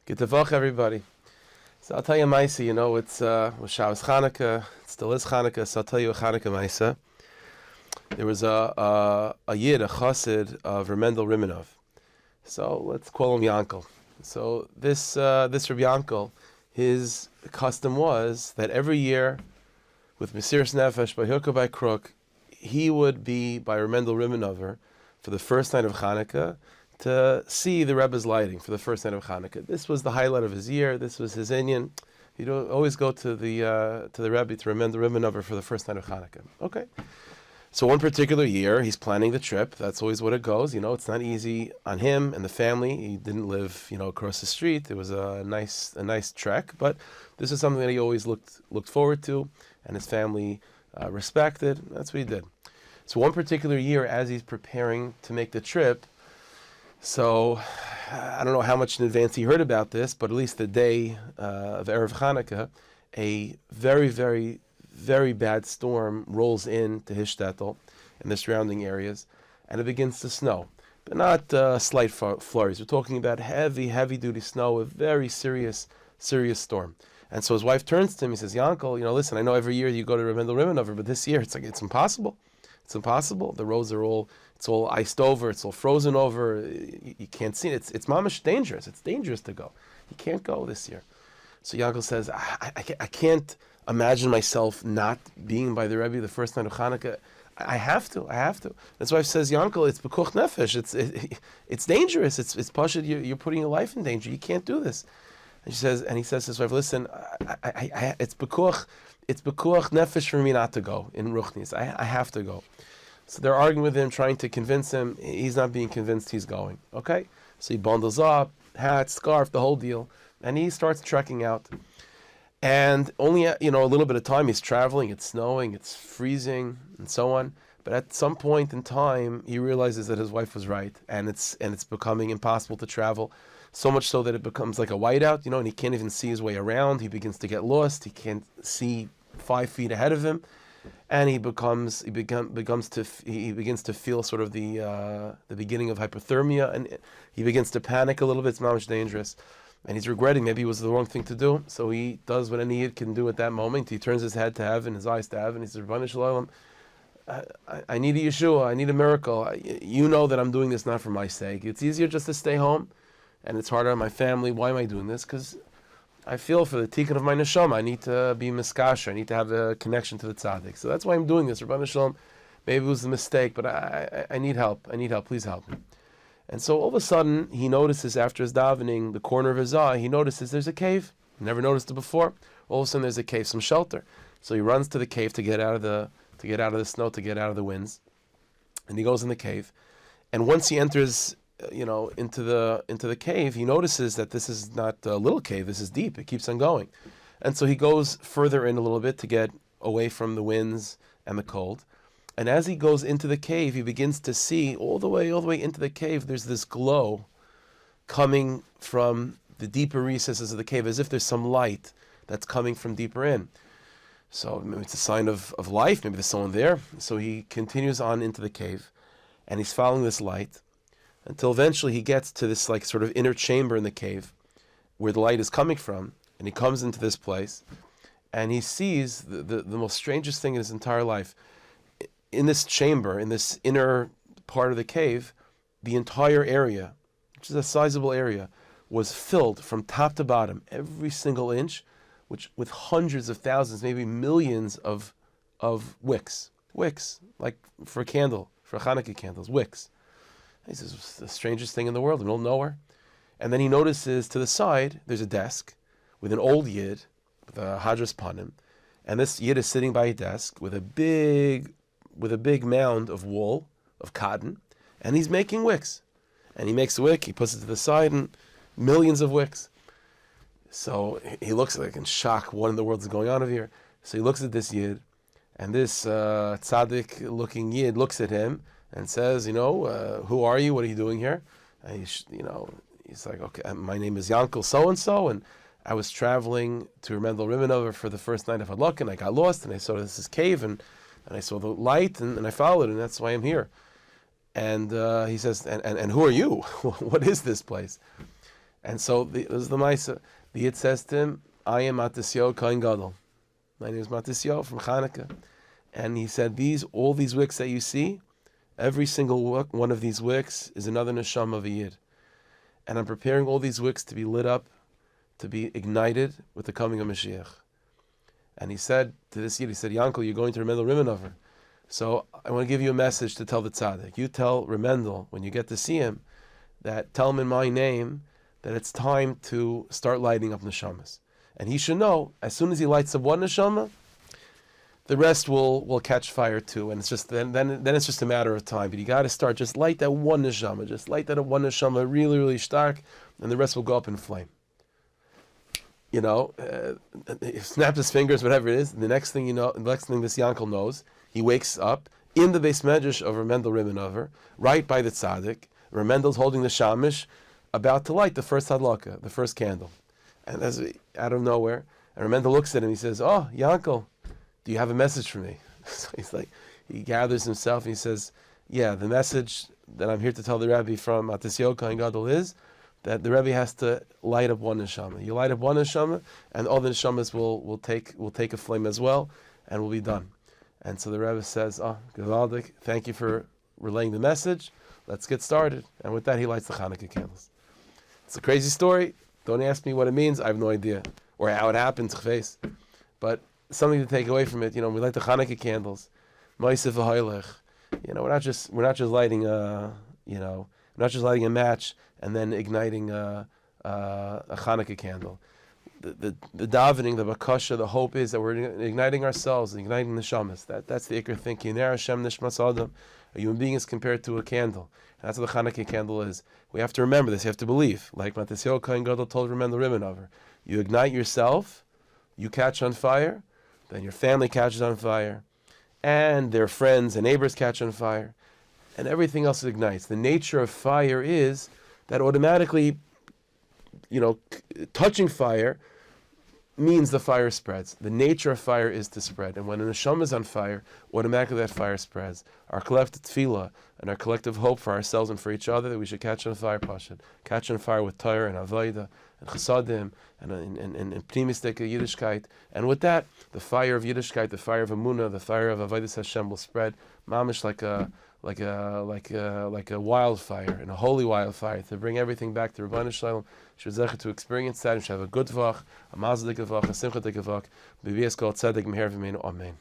Good to vach, everybody. So I'll tell you a maisa. You know, it's Shabbos Chanukah. It still is Chanukah. So I'll tell you a Chanukah maisa. There was a yid, a chassid of Mendel Rimanov. So let's call him Yankel. So this Rabbi Yankel, his custom was that every year, with Mesiras Nefesh by hook or by crook, he would be by Mendel Rimanover for the first night of Chanukah to see the Rebbe's lighting for the first night of Chanukah. This was the highlight of his year. This was his inyan. He'd always go to the Rebbe to Mendel Rimanover for the first night of Chanukah. Okay. So one particular year, he's planning the trip. That's always what it goes. You know, it's not easy on him and the family. He didn't live, across the street. It was a nice trek, but this is something that he always looked forward to, and his family respected. That's what he did. So one particular year, as he's preparing to make the trip, so I don't know how much in advance he heard about this, but at least the day of Erev Chanukah, a very, very, very bad storm rolls into his shtetl and the surrounding areas, and it begins to snow. But not slight flurries. We're talking about heavy, heavy-duty snow, a very serious storm. And so his wife turns to him, he says, Yankel, listen, I know every year you go to Mendel Rimanover, but this year it's impossible. It's impossible. The roads are all iced over. It's all frozen over. You can't see it. It's mamish dangerous. It's dangerous to go. You can't go this year. So Yankel says, I can't imagine myself not being by the Rebbe the first night of Chanukah. I have to. That's why he says, Yankel, it's bekuch nefesh. It's dangerous. It's pashut. You're putting your life in danger. You can't do this. And he says to his wife, listen, it's bekuch nefesh for me not to go in Ruchnis. I have to go. So they're arguing with him, trying to convince him. He's not being convinced he's going. Okay? So he bundles up, hat, scarf, the whole deal, and he starts trekking out. And only a little bit of time he's traveling. It's snowing, it's freezing, and so on. But at some point in time, he realizes that his wife was right, and it's becoming impossible to travel. So much so that it becomes like a whiteout, and he can't even see his way around. He begins to get lost. He can't see 5 feet ahead of him, and he begins to feel sort of the beginning of hypothermia, and he begins to panic a little bit. It's not much dangerous, and he's regretting maybe it was the wrong thing to do. So he does what any kid can do at that moment. He turns his head to heaven, his eyes to heaven. He says, Rebbeinu Shalom, I need a Yeshua. I need a miracle. You know that I'm doing this not for my sake. It's easier just to stay home, and it's harder on my family. Why am I doing this? Because I feel for the tikkun of my neshama. I need to be miskasher. I need to have a connection to the Tzadik. So that's why I'm doing this. Rebbeinu Shalom, maybe it was a mistake, but I need help. I need help. Please help me. And so all of a sudden, he notices after his davening, the corner of his eye, he notices there's a cave. He never noticed it before. All of a sudden, there's a cave, some shelter. So he runs to the cave to get out of the snow, to get out of the winds. And he goes in the cave. And once he enters into the cave, he notices that this is not a little cave, this is deep, it keeps on going. And so he goes further in a little bit to get away from the winds and the cold. And as he goes into the cave, he begins to see all the way into the cave, there's this glow coming from the deeper recesses of the cave, as if there's some light that's coming from deeper in. So maybe it's a sign of life, maybe there's someone there. So he continues on into the cave, and he's following this light, until eventually he gets to this sort of inner chamber in the cave where the light is coming from, and he comes into this place, and he sees the most strangest thing in his entire life. In this chamber, in this inner part of the cave, the entire area, which is a sizable area, was filled from top to bottom, every single inch, with hundreds of thousands, maybe millions of wicks, like for a candle, for Chanukah candles, wicks. He says, it's the strangest thing in the world, in the middle of nowhere. And then he notices to the side, there's a desk with an old yid, with a hadras panim, and this yid is sitting by a desk with a big mound of wool, of cotton, and he's making wicks. And he makes a wick, he puts it to the side, and millions of wicks. So he looks like in shock, what in the world is going on over here? So he looks at this yid, and this Tzadik-looking yid looks at him, and says, who are you? What are you doing here? And he's like, okay, my name is Yankel so-and-so, and I was traveling to Mendel Rimanover for the first night of Hadluk, and I got lost, and I saw this cave, and I saw the light, and I followed, and that's why I'm here. And he says, and who are you? What is this place? And so this is the Maisa. The Yid says to him, I am Matisyo Kohen Gadol. My name is Matisyo from Chanukah. And he said, all these wicks that you see, every single one of these wicks is another neshama of a Yid. And I'm preparing all these wicks to be lit up, to be ignited with the coming of Mashiach. And he said to this Yid, he said, Yankel, you're going to Remendel Rimenover. So I want to give you a message to tell the Tzadik. You tell Remendel, when you get to see him, tell him in my name that it's time to start lighting up neshamas. And he should know, as soon as he lights up one neshama, the rest will catch fire too. And it's just then it's just a matter of time. But you got to start, just light that one neshama. Just light that one neshama really, really stark, and the rest will go up in flame. You know, he snaps his fingers, whatever it is. The next thing this Yankel knows, he wakes up in the Beis Medrash of Remendel Rimenover, right by the Tzadik. Remendel's holding the shamish, about to light the first hadlaka, the first candle. And as out of nowhere, and Remendel looks at him, he says, "Oh, Yankel, do you have a message for me?" So he gathers himself and he says, "Yeah, the message that I'm here to tell the Rebbe from Matisyo Kohen Gadol is that the Rebbe has to light up one neshama. You light up one neshama, and all the neshamas will take a flame as well, and we'll be done." And so the Rebbe says, "Oh, Gevaldik, thank you for relaying the message. Let's get started." And with that, he lights the Chanukah candles. It's a crazy story. Don't ask me what it means. I have no idea, or how it happened. But something to take away from it. We light the Chanukah candles. Motzei Shabbos. We're not just lighting we're not just lighting a match and then igniting a Chanukah candle. The davening, the bakasha, the hope is that we're igniting ourselves, igniting the shamas. That's the ikar thing. Kiner Hashem nishmas adam. A human being is compared to a candle. And that's what the Chanukah candle is. We have to remember this. You have to believe. Like Matisyo Kohen Gadol told Remendel Rimenover, you ignite yourself, you catch on fire, then your family catches on fire, and their friends and neighbors catch on fire, and everything else ignites. The nature of fire is that automatically, touching fire means the fire spreads. The nature of fire is to spread. And when a neshama is on fire, automatically that fire spreads. Our collective tefillah and our collective hope for ourselves and for each other that we should catch on fire, Pashad. Catch on fire with Torah and Avodah and Chasadim and Pnimistik Yiddishkeit. And with that, the fire of Yiddishkeit, the fire of Emunah, the fire of Avodas Hashem will spread. Mamish like a wildfire, and a holy wildfire, to bring everything back to Rebbeinu Shalom. To experience that, and should have a good vach, a mazedik vach, a simchatik vach, b'vias kol Tzadik meher v'meinu. Amen.